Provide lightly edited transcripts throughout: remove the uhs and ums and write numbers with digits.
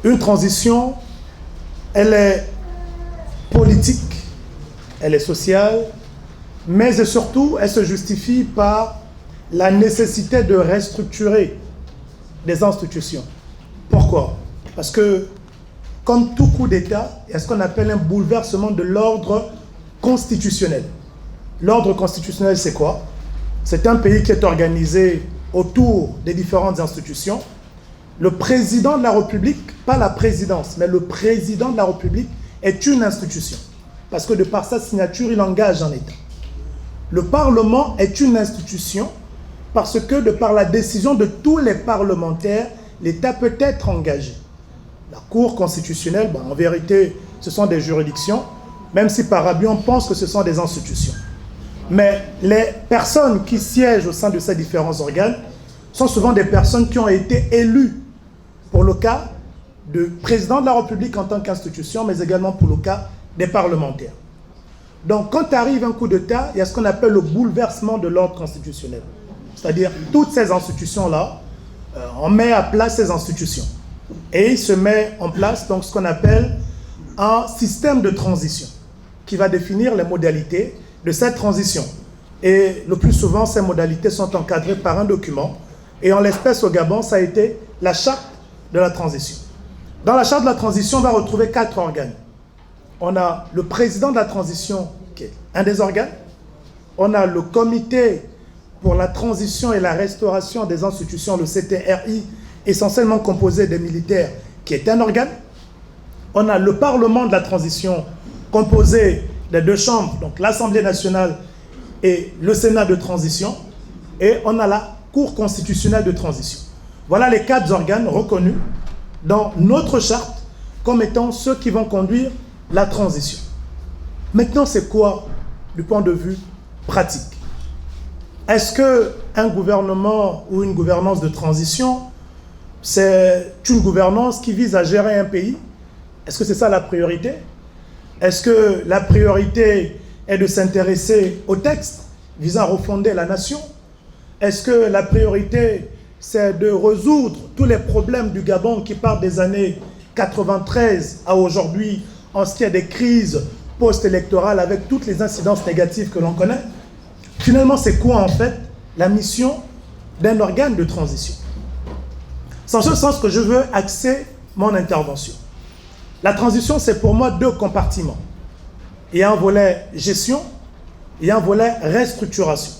Une transition, elle est politique, elle est sociale, mais surtout, elle se justifie par la nécessité de restructurer des institutions. Pourquoi? Parce que, comme tout coup d'État, il y a ce qu'on appelle un bouleversement de l'ordre constitutionnel. L'ordre constitutionnel, c'est quoi? C'est un pays qui est organisé autour des différentes institutions. Le président de la République, pas la présidence, mais le président de la République est une institution. Parce que de par sa signature, il engage un État. Le Parlement est une institution parce que de par la décision de tous les parlementaires, l'État peut être engagé. La Cour constitutionnelle, en vérité, ce sont des juridictions, même si par abus, on pense que ce sont des institutions. Mais les personnes qui siègent au sein de ces différents organes sont souvent des personnes qui ont été élues pour le cas de président de la République en tant qu'institution, mais également pour le cas des parlementaires. Donc, quand arrive un coup d'État, il y a ce qu'on appelle le bouleversement de l'ordre constitutionnel. C'est-à-dire, toutes ces institutions-là, on met à plat ces institutions. Et il se met en place donc, ce qu'on appelle un système de transition qui va définir les modalités de cette transition. Et le plus souvent, ces modalités sont encadrées par un document. Et en l'espèce au Gabon, ça a été la charte de la transition. Dans la charte de la transition, on va retrouver 4 organes. On a le président de la transition, qui est un des organes. On a le comité pour la transition et la restauration des institutions, le CTRI, essentiellement composé des militaires, qui est un organe. On a le Parlement de la transition, composé des 2 chambres, donc l'Assemblée nationale et le Sénat de transition. Et on a la Cour constitutionnelle de transition. Voilà les 4 organes reconnus dans notre charte comme étant ceux qui vont conduire la transition. Maintenant, c'est quoi du point de vue pratique? Est-ce qu'un gouvernement ou une gouvernance de transition, c'est une gouvernance qui vise à gérer un pays? Est-ce que c'est ça la priorité? Est-ce que la priorité est de s'intéresser au texte visant à refonder la nation? Est-ce que la priorité, c'est de résoudre tous les problèmes du Gabon qui partent des années 93 à aujourd'hui, en ce qui est des crises post-électorales avec toutes les incidences négatives que l'on connaît? Finalement, c'est quoi en fait la mission d'un organe de transition? C'est en ce sens que je veux axer mon intervention. La transition, c'est pour moi 2 compartiments. Il y a un volet gestion, il y a un volet restructuration.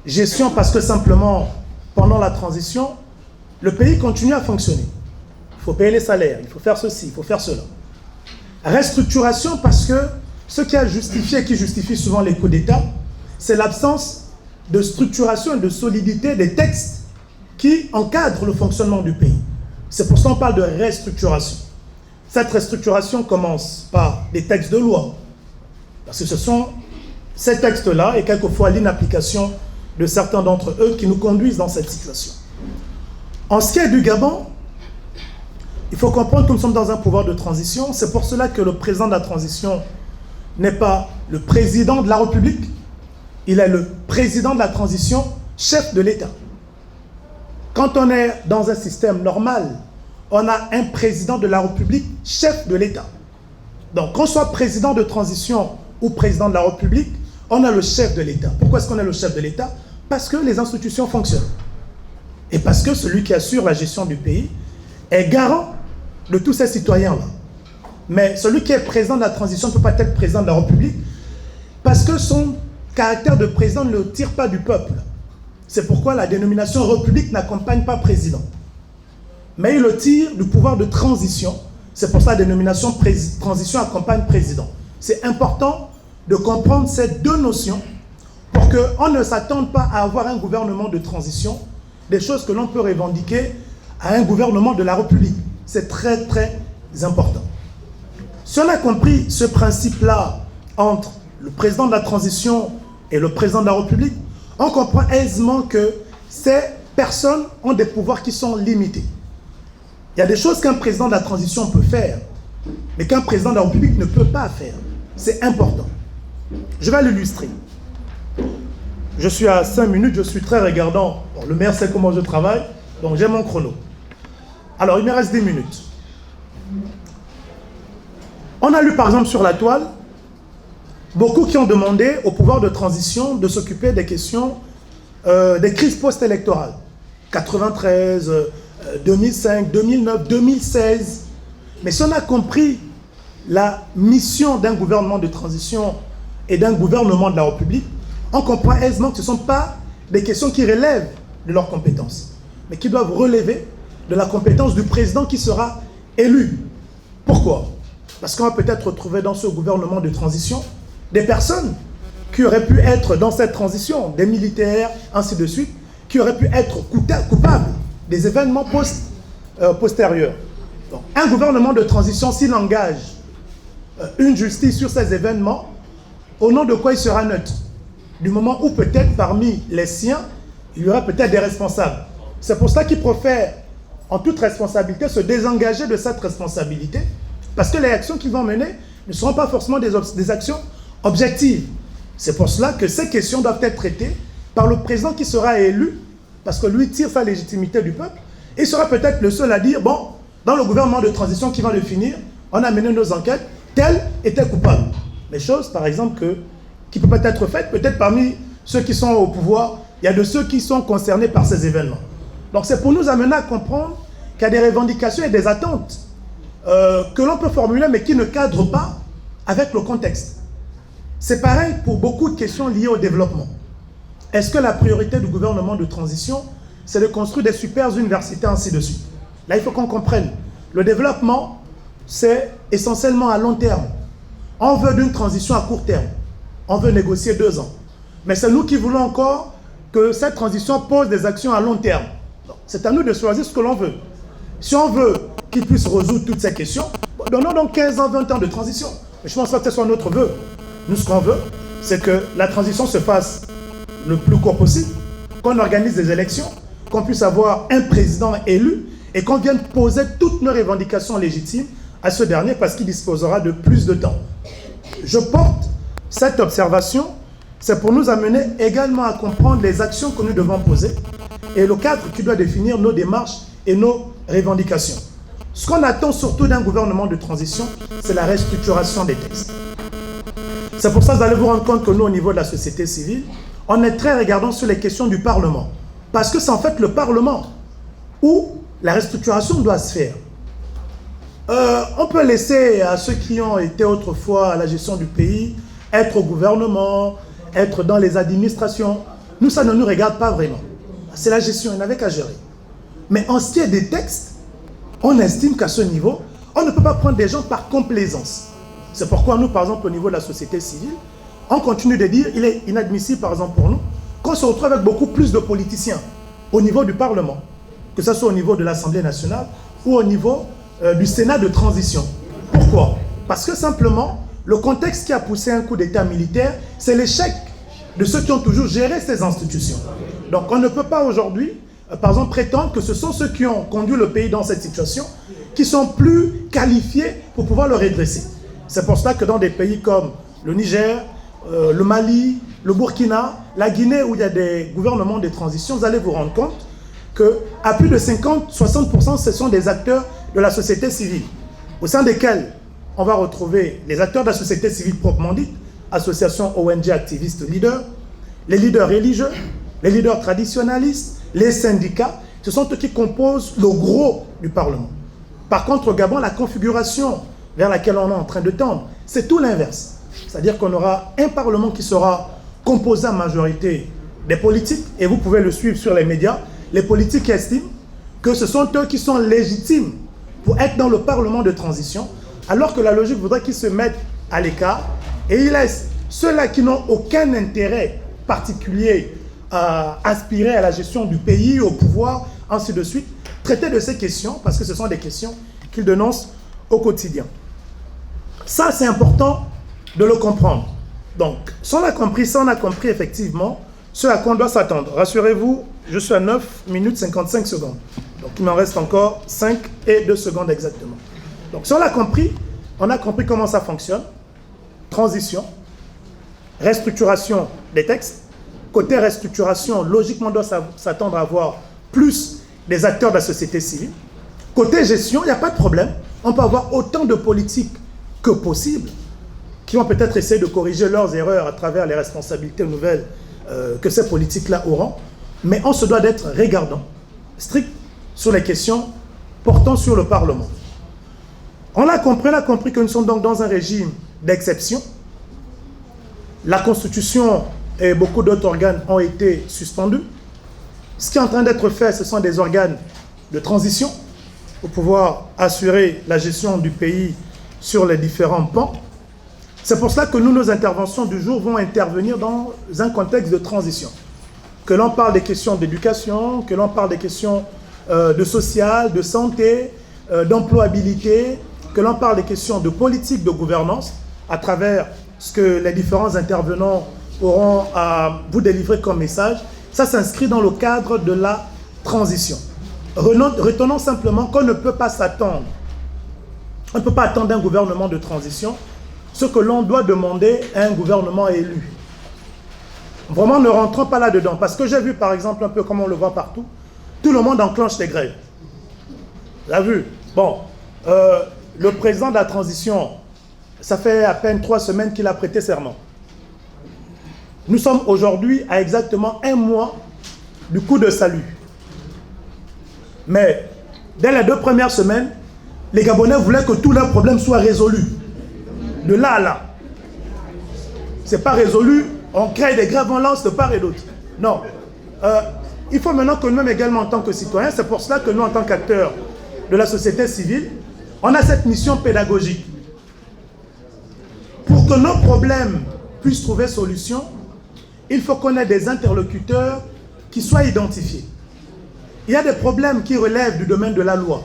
Gestion parce que simplement, pendant la transition, le pays continue à fonctionner. Il faut payer les salaires, il faut faire ceci, il faut faire cela. Restructuration parce que ce qui a justifié, qui justifie souvent les coups d'État, c'est l'absence de structuration et de solidité des textes qui encadrent le fonctionnement du pays. C'est pour ça qu'on parle de restructuration. Cette restructuration commence par des textes de loi, parce que ce sont ces textes-là et quelquefois l'inapplication de certains d'entre eux qui nous conduisent dans cette situation. En ce qui est du Gabon, il faut comprendre que nous sommes dans un pouvoir de transition. C'est pour cela que le président de la transition n'est pas le président de la République, il est le président de la transition, chef de l'État. Quand on est dans un système normal, on a un président de la République, chef de l'État. Donc, qu'on soit président de transition ou président de la République, on a le chef de l'État. Pourquoi est-ce qu'on a le chef de l'État? Parce que les institutions fonctionnent. Et parce que celui qui assure la gestion du pays est garant de tous ces citoyens-là. Mais celui qui est président de la transition ne peut pas être président de la République parce que son caractère de président ne le tire pas du peuple. C'est pourquoi la dénomination République n'accompagne pas président. Mais il le tire du pouvoir de transition. C'est pour ça que la dénomination transition accompagne président. C'est important de comprendre ces 2 notions pour qu'on ne s'attende pas à avoir un gouvernement de transition, des choses que l'on peut revendiquer à un gouvernement de la République. C'est très, très important. Si on a compris ce principe-là entre le président de la transition et le président de la République, on comprend aisément que ces personnes ont des pouvoirs qui sont limités. Il y a des choses qu'un président de la transition peut faire, mais qu'un président de la République ne peut pas faire. C'est important. Je vais l'illustrer. Je suis à 5 minutes, je suis très regardant. Bon, le maire sait comment je travaille, donc j'ai mon chrono. Alors, il me reste 10 minutes. On a lu par exemple sur la toile, beaucoup qui ont demandé au pouvoir de transition de s'occuper des questions des crises post-électorales. 93, 2005, 2009, 2016. Mais si on a compris la mission d'un gouvernement de transition et d'un gouvernement de la République, on comprend aisément que ce ne sont pas des questions qui relèvent de leurs compétences, mais qui doivent relever de la compétence du président qui sera élu. Pourquoi? Parce qu'on va peut-être retrouver dans ce gouvernement de transition des personnes qui auraient pu être dans cette transition, des militaires, ainsi de suite, qui auraient pu être coupables des événements postérieurs. Donc, un gouvernement de transition, s'il engage une justice sur ces événements, au nom de quoi il sera neutre? Du moment où peut-être parmi les siens, il y aura peut-être des responsables. C'est pour ça qu'il préfère, en toute responsabilité, se désengager de cette responsabilité, parce que les actions qu'ils vont mener ne seront pas forcément des actions objectives. C'est pour cela que ces questions doivent être traitées par le président qui sera élu, parce que lui tire sa légitimité du peuple, et il sera peut-être le seul à dire, bon, dans le gouvernement de transition qui va le finir, on a mené nos enquêtes, tel était coupable. Les choses, par exemple, qui peuvent être faites, peut-être parmi ceux qui sont au pouvoir, il y a de ceux qui sont concernés par ces événements. Donc c'est pour nous amener à comprendre qu'il y a des revendications et des attentes que l'on peut formuler, mais qui ne cadrent pas avec le contexte. C'est pareil pour beaucoup de questions liées au développement. Est-ce que la priorité du gouvernement de transition, c'est de construire des super universités, ainsi de suite? Là, il faut qu'on comprenne. Le développement, c'est essentiellement à long terme. On veut d'une transition à court terme. On veut négocier 2 ans. Mais c'est nous qui voulons encore que cette transition pose des actions à long terme. C'est à nous de choisir ce que l'on veut. Si on veut qu'ils puissent résoudre toutes ces questions, donnons donc 15 ans, 20 ans de transition. Mais je pense pas que ce soit notre vœu. Nous, ce qu'on veut, c'est que la transition se fasse le plus court possible, qu'on organise des élections, qu'on puisse avoir un président élu et qu'on vienne poser toutes nos revendications légitimes à ce dernier parce qu'il disposera de plus de temps. Je porte cette observation, c'est pour nous amener également à comprendre les actions que nous devons poser et le cadre qui doit définir nos démarches et nos revendications. Ce qu'on attend surtout d'un gouvernement de transition, c'est la restructuration des textes. C'est pour ça que vous allez vous rendre compte que nous, au niveau de la société civile, on est très regardant sur les questions du Parlement. Parce que c'est en fait le Parlement où la restructuration doit se faire. On peut laisser à ceux qui ont été autrefois à la gestion du pays être au gouvernement, être dans les administrations. Nous, ça ne nous regarde pas vraiment. C'est la gestion, il n'avait qu'à gérer. Mais en ce qui est des textes, on estime qu'à ce niveau, on ne peut pas prendre des gens par complaisance. C'est pourquoi nous, par exemple, au niveau de la société civile, on continue de dire qu'il est inadmissible, par exemple, pour nous, qu'on se retrouve avec beaucoup plus de politiciens au niveau du Parlement, que ce soit au niveau de l'Assemblée nationale ou au niveau du Sénat de transition. Pourquoi? Parce que simplement, le contexte qui a poussé un coup d'État militaire, c'est l'échec de ceux qui ont toujours géré ces institutions. Donc on ne peut pas aujourd'hui, par exemple, prétendre que ce sont ceux qui ont conduit le pays dans cette situation qui sont plus qualifiés pour pouvoir le redresser. C'est pour cela que dans des pays comme le Niger, le Mali, le Burkina, la Guinée, où il y a des gouvernements de transition, vous allez vous rendre compte qu'à plus de 50-60%, ce sont des acteurs de la société civile, au sein desquels on va retrouver les acteurs de la société civile proprement dite, associations, ONG, activistes, leaders, les leaders religieux, les leaders traditionnalistes, les syndicats. Ce sont eux qui composent le gros du Parlement. Par contre, au Gabon, la configuration vers laquelle on est en train de tendre, c'est tout l'inverse. C'est-à-dire qu'on aura un Parlement qui sera composé en majorité des politiques, et vous pouvez le suivre sur les médias, les politiques estiment que ce sont eux qui sont légitimes pour être dans le Parlement de transition, alors que la logique voudrait qu'ils se mettent à l'écart et ils laissent ceux-là qui n'ont aucun intérêt particulier à aspirer à la gestion du pays, au pouvoir, ainsi de suite, traiter de ces questions, parce que ce sont des questions qu'ils dénoncent au quotidien. Ça, c'est important de le comprendre. Donc, si on a compris ça, on a compris effectivement ce à quoi on doit s'attendre. Rassurez-vous, je suis à 9 minutes 55 secondes. Donc, il m'en reste encore 5 et 2 secondes exactement. Donc, si on a compris comment ça fonctionne. Transition, restructuration des textes. Côté restructuration, logiquement, on doit s'attendre à avoir plus des acteurs de la société civile. Côté gestion, il n'y a pas de problème. On peut avoir autant de politiques que possible qui vont peut-être essayer de corriger leurs erreurs à travers les responsabilités nouvelles que ces politiques-là auront. Mais on se doit d'être regardant, strict sur les questions portant sur le Parlement. On a compris que nous sommes donc dans un régime d'exception. La Constitution et beaucoup d'autres organes ont été suspendus. Ce qui est en train d'être fait, ce sont des organes de transition pour pouvoir assurer la gestion du pays sur les différents pans. C'est pour cela que nos interventions du jour vont intervenir dans un contexte de transition. Que l'on parle des questions d'éducation, que l'on parle des questions de social, de santé, d'employabilité, que l'on parle des questions de politique, de gouvernance, à travers ce que les différents intervenants auront à vous délivrer comme message. Ça s'inscrit dans le cadre de la transition. Retenons simplement qu'on ne peut pas s'attendre. On ne peut pas attendre un gouvernement de transition ce que l'on doit demander à un gouvernement élu. Vraiment, ne rentrons pas là-dedans. Parce que j'ai vu, par exemple, un peu comme on le voit partout, tout le monde enclenche des grèves. Vous avez vu? Bon, le président de la transition, ça fait à peine 3 semaines qu'il a prêté serment. Nous sommes aujourd'hui à exactement 1 mois du coup de salut. Mais dès les 2 premières semaines, les Gabonais voulaient que tous leurs problèmes soient résolus. De là à là. Ce n'est pas résolu, on crée des grèves, on lance de part et d'autre. Non. Il faut maintenant que nous-mêmes également en tant que citoyens, c'est pour cela que nous en tant qu'acteurs de la société civile, on a cette mission pédagogique. Pour que nos problèmes puissent trouver solution, il faut qu'on ait des interlocuteurs qui soient identifiés. Il y a des problèmes qui relèvent du domaine de la loi.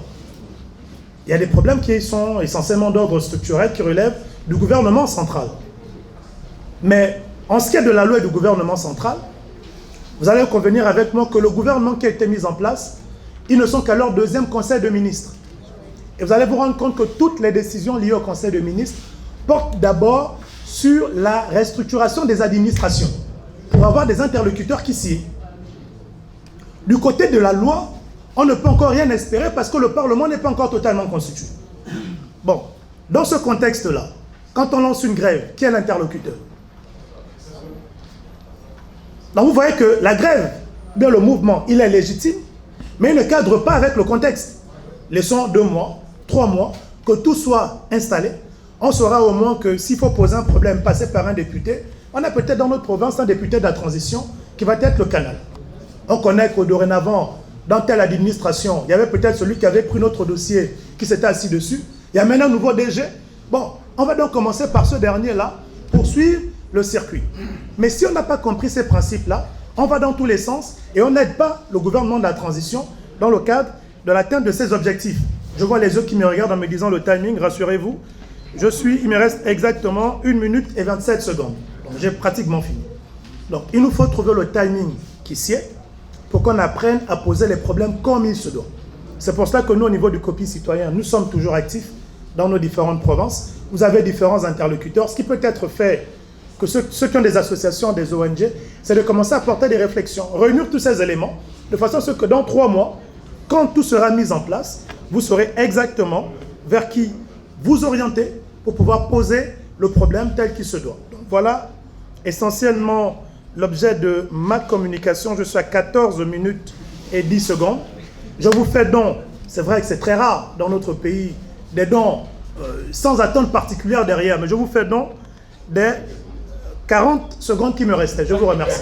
Il y a des problèmes qui sont essentiellement d'ordre structurel, qui relèvent du gouvernement central. Mais en ce qui est de la loi et du gouvernement central, vous allez convenir avec moi que le gouvernement qui a été mis en place, ils ne sont qu'à leur 2e conseil de ministres. Et vous allez vous rendre compte que toutes les décisions liées au conseil de ministres portent d'abord sur la restructuration des administrations, pour avoir des interlocuteurs qui signent. Du côté de la loi, on ne peut encore rien espérer parce que le Parlement n'est pas encore totalement constitué. Bon, dans ce contexte-là, quand on lance une grève, qui est l'interlocuteur? Donc vous voyez que la grève, bien le mouvement, il est légitime, mais il ne cadre pas avec le contexte. Laissons 2 mois, 3 mois, que tout soit installé. On saura au moins que s'il faut poser un problème, passer par un député, on a peut-être dans notre province un député de la transition qui va être le canal. On connaît que dorénavant, dans telle administration, il y avait peut-être celui qui avait pris notre dossier, qui s'était assis dessus. Il y a maintenant un nouveau DG. Bon, on va donc commencer par ce dernier-là, pour suivre le circuit. Mais si on n'a pas compris ces principes-là, on va dans tous les sens et on n'aide pas le gouvernement de la transition dans le cadre de l'atteinte de ses objectifs. Je vois les yeux qui me regardent en me disant le timing, rassurez-vous. Il me reste exactement 1 minute et 27 secondes. Donc j'ai pratiquement fini. Donc il nous faut trouver le timing qui sied pour qu'on apprenne à poser les problèmes comme il se doit. C'est pour cela que nous, au niveau du COPI citoyen, nous sommes toujours actifs dans nos différentes provinces. Vous avez différents interlocuteurs. Ce qui peut être fait, que ceux qui ont des associations, des ONG, c'est de commencer à porter des réflexions, réunir tous ces éléments, de façon à ce que dans 3 mois, quand tout sera mis en place, vous saurez exactement vers qui vous orienter pour pouvoir poser le problème tel qu'il se doit. Donc voilà essentiellement l'objet de ma communication. Je suis à 14 minutes et 10 secondes. Je vous fais don, c'est vrai que c'est très rare dans notre pays, des dons sans attente particulière derrière, mais je vous fais don des 40 secondes qui me restaient. Je vous remercie.